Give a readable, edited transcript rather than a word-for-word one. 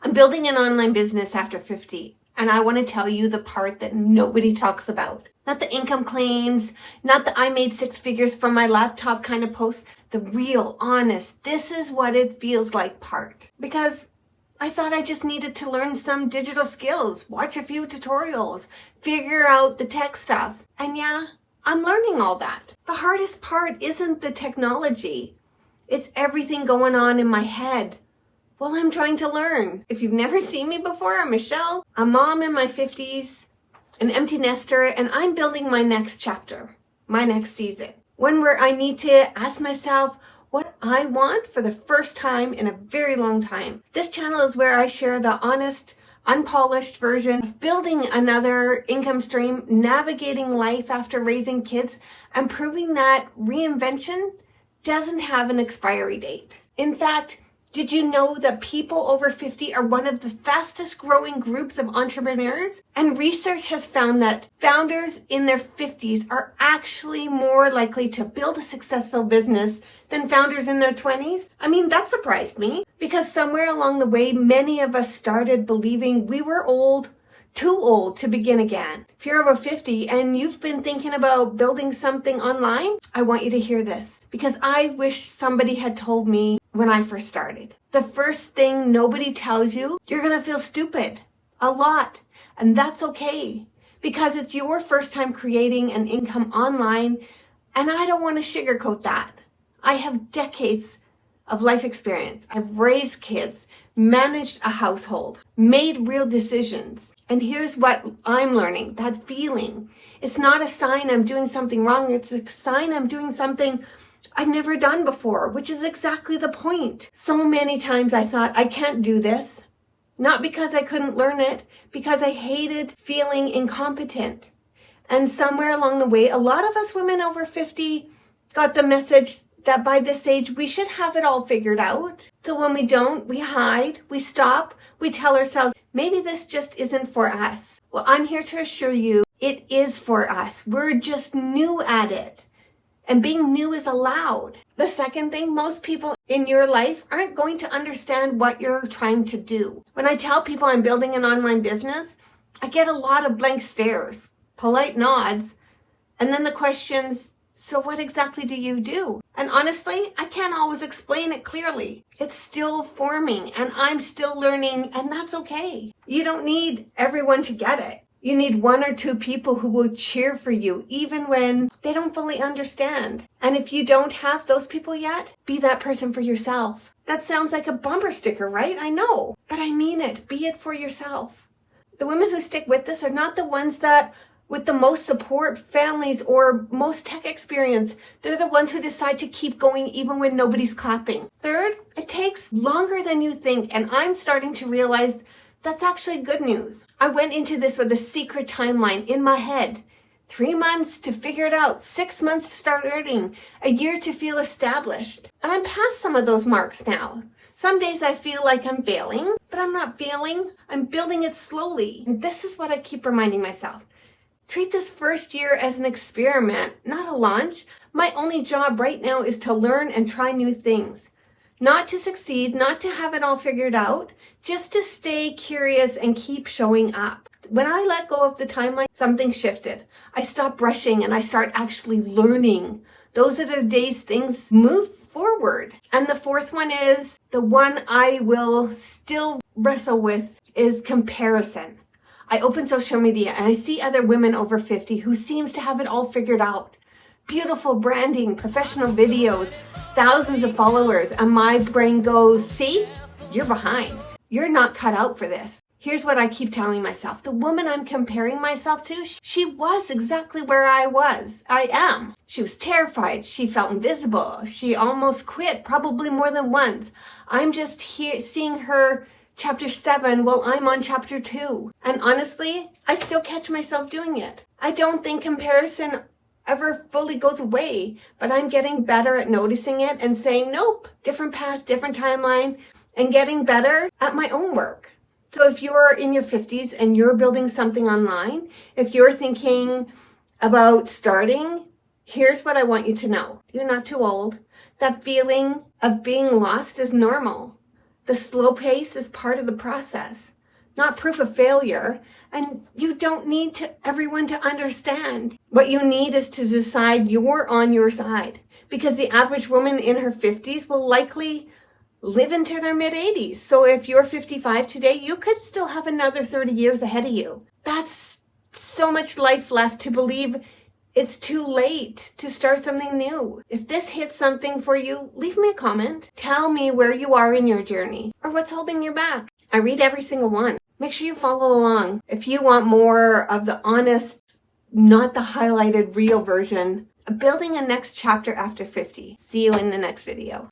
I'm building an online business after 50, and I want to tell you the part that nobody talks about. Not the income claims, not the I made 6 figures from my laptop kind of post, the real, honest, this is what it feels like part. Because I thought I just needed to learn some digital skills, watch a few tutorials, figure out the tech stuff. And yeah, I'm learning all that. The hardest part isn't the technology. It's everything going on in my head. Well, I'm trying to learn. If you've never seen me before, I'm Michelle, a mom in my 50s, an empty nester, and I'm building my next chapter, my next season. One where I need to ask myself what I want for the first time in a very long time. This channel is where I share the honest, unpolished version of building another income stream, navigating life after raising kids, and proving that reinvention doesn't have an expiry date. In fact, did you know that people over 50 are one of the fastest growing groups of entrepreneurs? And research has found that founders in their 50s are actually more likely to build a successful business than founders in their 20s. I mean, that surprised me because somewhere along the way, many of us started believing we were old, too old to begin again. If you're over 50 and you've been thinking about building something online, I want you to hear this because I wish somebody had told me when I first started. The first thing nobody tells you, you're going to feel stupid a lot. And that's okay because it's your first time creating an income online. And I don't want to sugarcoat that. I have decades of life experience. I've raised kids, managed a household, made real decisions. And here's what I'm learning, that feeling. It's not a sign I'm doing something wrong. It's a sign I'm doing something I've never done before, which is exactly the point. So many times I thought, I can't do this. Not because I couldn't learn it, because I hated feeling incompetent. And somewhere along the way, a lot of us women over 50 got the message that by this age, we should have it all figured out. So when we don't, we hide, we stop, we tell ourselves, maybe this just isn't for us. Well, I'm here to assure you, it is for us. We're just new at it. And being new is allowed. The second thing, most people in your life aren't going to understand what you're trying to do. When I tell people I'm building an online business, I get a lot of blank stares, polite nods, and then the questions, so what exactly do you do? And honestly, I can't always explain it clearly. It's still forming and I'm still learning, and that's okay. You don't need everyone to get it. You need 1 or 2 people who will cheer for you even when they don't fully understand. And if you don't have those people yet, be that person for yourself. That sounds like a bumper sticker, right? I know, but I mean it. Be it for yourself. The women who stick with this are not the ones that with the most support, families, or most tech experience. They're the ones who decide to keep going even when nobody's clapping. Third, it takes longer than you think, and I'm starting to realize that's actually good news. I went into this with a secret timeline in my head. 3 months to figure it out, 6 months to start earning, a year to feel established. And I'm past some of those marks now. Some days I feel like I'm failing, but I'm not failing. I'm building it slowly. And this is what I keep reminding myself. Treat this first year as an experiment, not a launch. My only job right now is to learn and try new things. Not to succeed, not to have it all figured out, just to stay curious and keep showing up. When I let go of the timeline, something shifted. I stopped rushing and I start actually learning. Those are the days things move forward. And the fourth one is, the one I will still wrestle with, is comparison. I open social media and I see other women over 50 who seems to have it all figured out. Beautiful branding, professional videos, thousands of followers, and my brain goes, see, you're behind. You're not cut out for this. Here's what I keep telling myself. The woman I'm comparing myself to, she was exactly where I am. She was terrified. She felt invisible. She almost quit, probably more than once. I'm just here seeing her chapter 7 while I'm on chapter 2. And honestly, I still catch myself doing it. I don't think comparison ever fully goes away, but I'm getting better at noticing it and saying, nope, different path, different timeline, and getting better at my own work. So if you're in your 50s and you're building something online, if you're thinking about starting, here's what I want you to know. You're not too old. That feeling of being lost is normal. The slow pace is part of the process, not proof of failure. And you don't need everyone to understand. What you need is to decide you're on your side, because the average woman in her 50s will likely live into their mid-80s. So if you're 55 today, you could still have another 30 years ahead of you. That's so much life left to believe it's too late to start something new. If this hits something for you, leave me a comment. Tell me where you are in your journey or what's holding you back. I read every single one. Make sure you follow along if you want more of the honest, not the highlighted real version of building a next chapter after 50. See you in the next video.